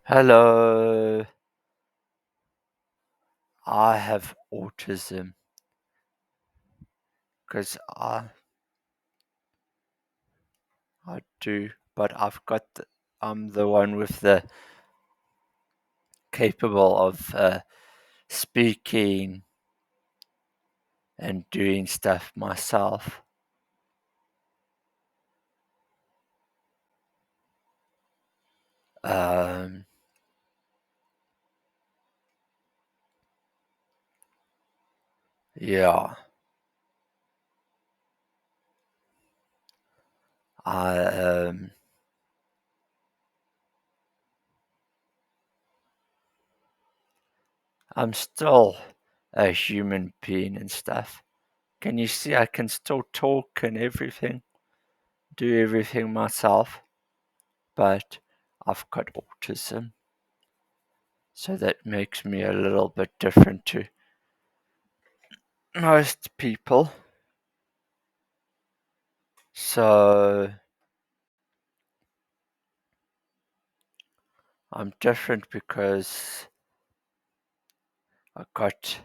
Hello, I have autism because I do, but I'm the one with the capable of speaking and doing stuff myself. Um, yeah, I I'm still a human being and stuff. Can you see? I can still talk and everything, do everything myself, but I've got autism. So that makes me a little bit different to most people. So I'm different because I got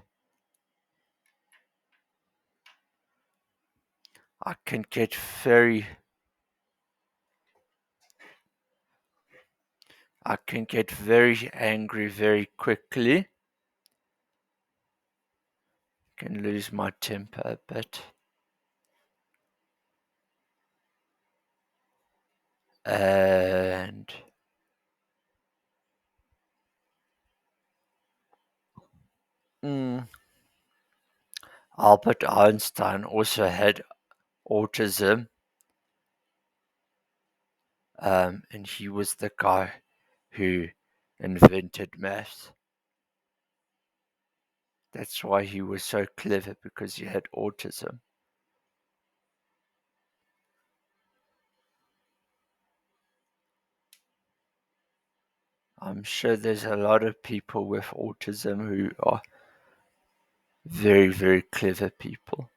I can get very I can get very angry very quickly. Can lose my temper a bit. And mm, Albert Einstein also had autism, and he was the guy who invented maths. That's why he was so clever, because he had autism. I'm sure there's a lot of people with autism who are very, very clever people.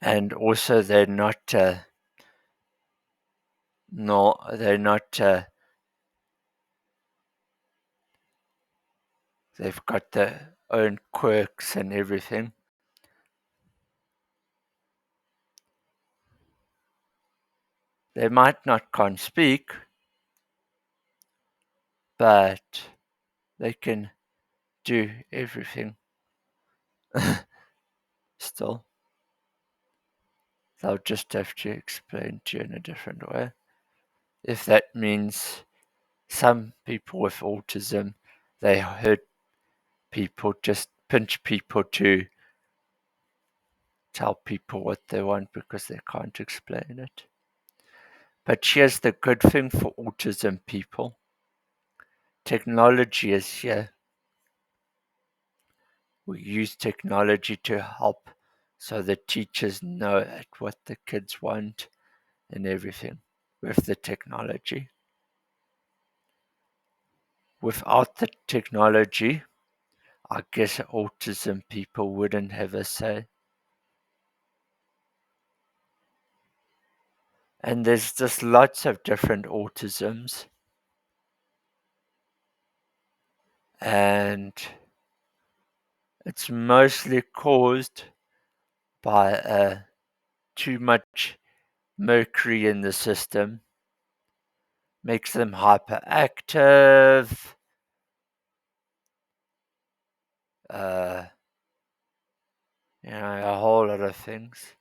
And also, they're not, they've got their own quirks and everything. They might not can't speak, but they can do everything still. They'll just have to explain to you in a different way. If that means some people with autism, they hurt people, just pinch people to tell people what they want because they can't explain it. But here's the good thing for autism people: technology is here. We use technology to help so the teachers know what the kids want and everything with the technology. Without the technology, I guess autism people wouldn't have a say. And there's just lots of different autisms. And it's mostly caused by too much mercury in the system, makes them hyperactive, uh, a whole lot of things.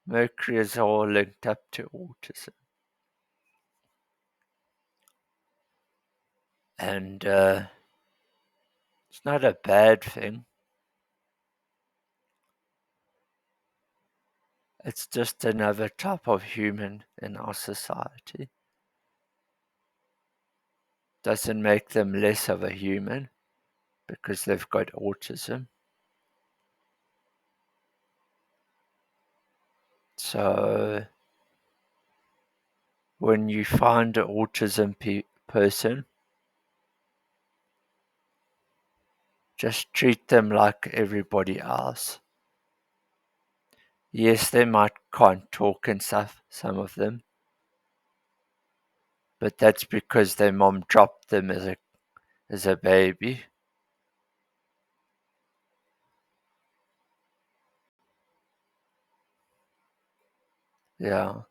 Mercury is all linked up to autism. And it's not a bad thing. It's just another type of human in our society. Doesn't make them less of a human because they've got autism. So when you find an autism person, Just treat them like everybody else. Yes, they can't talk and stuff, some of them, but that's because their mom dropped them as a baby. Yeah.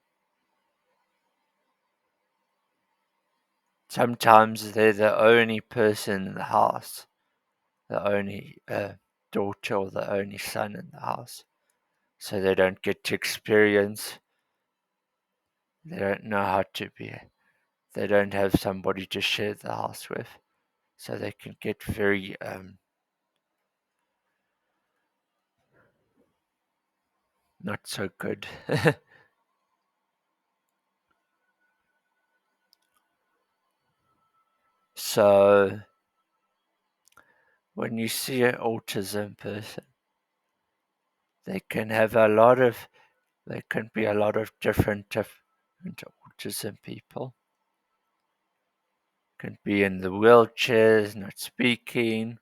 Sometimes they're the only person in the house, the only daughter or the only son in the house. So they don't get to experience, they don't know how to be, they don't have somebody to share the house with. So they can get very not so good. So when you see an autism person, they can have there can be a lot of different autism people. Can be in the wheelchairs, not speaking,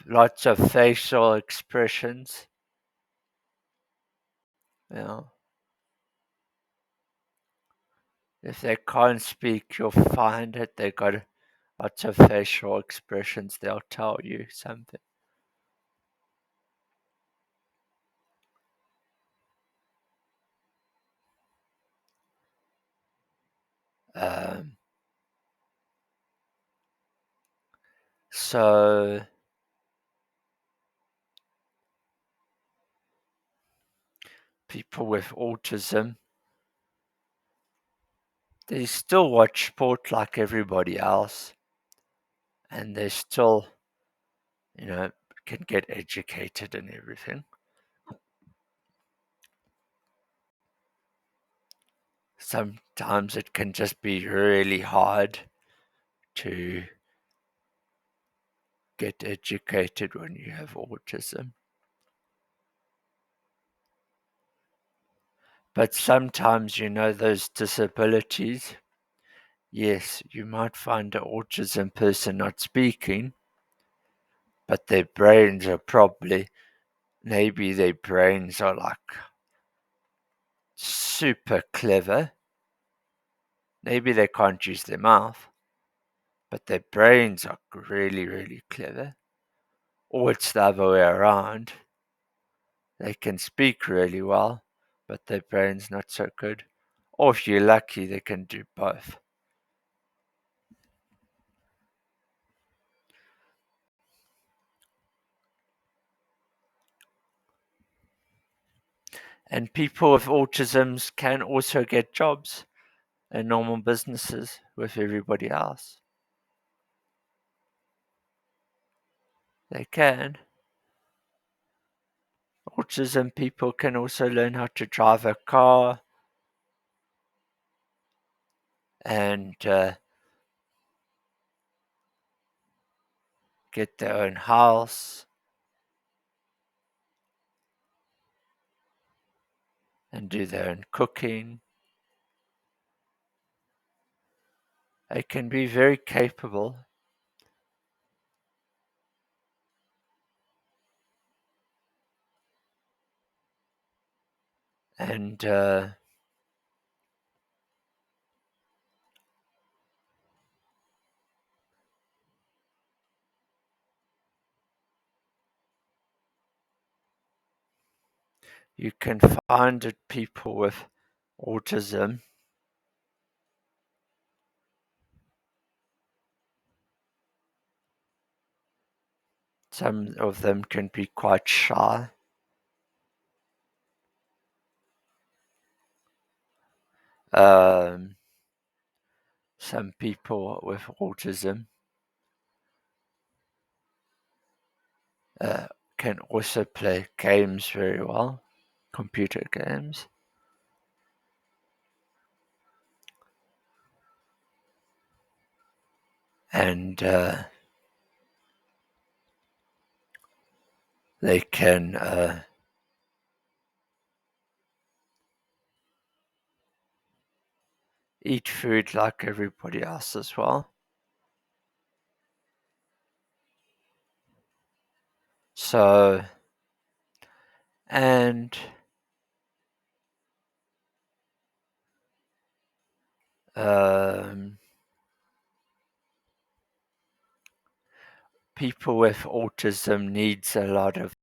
lots of facial expressions. You know, if they can't speak, you'll find that they got lots of facial expressions. They'll tell you something. Um, so people with autism, they still watch sport like everybody else, and they still, you know, can get educated and everything. Sometimes it can just be really hard to get educated when you have autism. But sometimes, those disabilities, yes, you might find an autism person not speaking, but their brains are maybe their brains are like super clever. Maybe they can't use their mouth, but their brains are really, really clever. Or it's the other way around. They can speak really well, but their brain's not so good. Or if you're lucky, they can do both. And people with autisms can also get jobs in normal businesses with everybody else. They can. Autism people can also learn how to drive a car and get their own house and do their own cooking. They can be very capable. And you can find that people with autism, some of them can be quite shy. Um, some people with autism uh, can also play games very well, computer games. And they can eat food like everybody else as well. So, and um, people with autism needs a lot of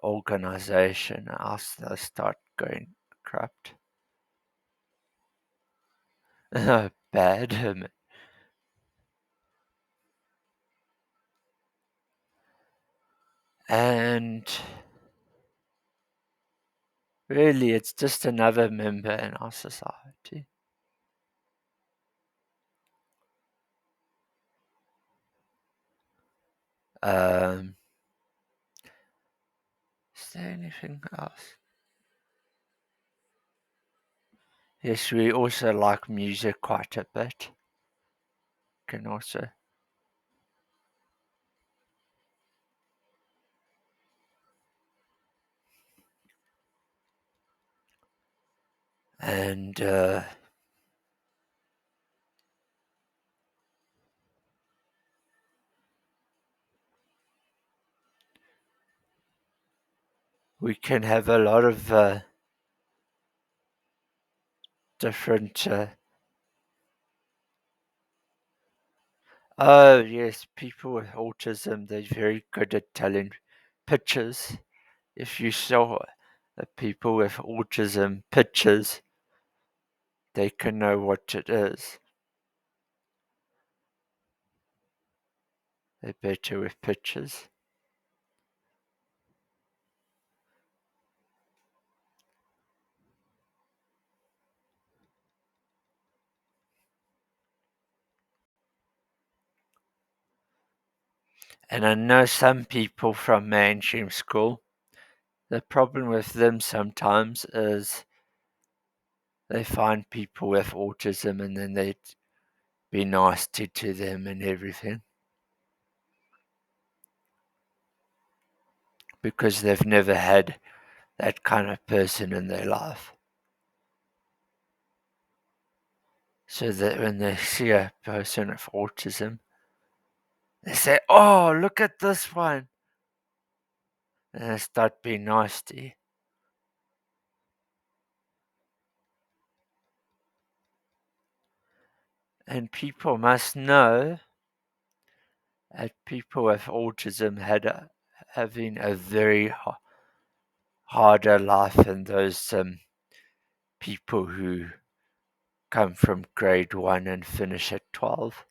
organization, else they'll start going corrupt. Bad. And really, it's just another member in our society. Um, is there anything else? Yes, we also like music quite a bit. Can also. And we can have a lot of different. Oh, yes, people with autism, they're very good at telling pictures. If you saw the people with autism pictures, they can know what it is. They're better with pictures. And I know some people from mainstream school, the problem with them sometimes is they find people with autism and then they'd be nasty to them and everything because they've never had that kind of person in their life. So that when they see a person with autism, they say, "Oh, look at this one," and they start being nasty. And people must know that people with autism having a very harder life than those people who come from grade 1 and finish at 12.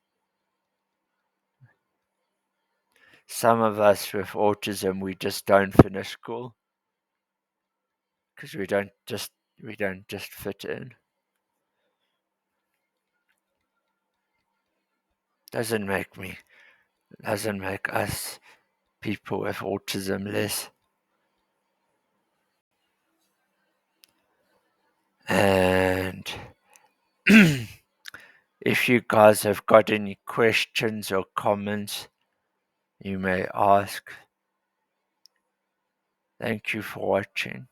Some of us with autism, we just don't finish school because we don't just fit in. Doesn't make me doesn't make us people with autism less. And if you guys have got any questions or comments, you may ask. Thank you for watching.